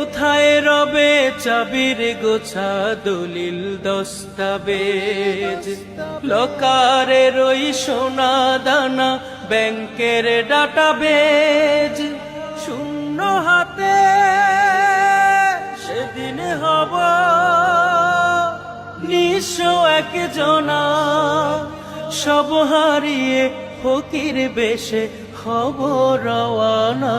কোথায় রবে চাবির গোছা দলিল দস্তাবেজ, লকারের ওই সোনা দানা ব্যাংকের ডাটাবেজ। শূন্য হাতে সেদিন হব নিঃস্ব একজনা, সব হারিয়ে ফকির বেশে হব রওয়ানা।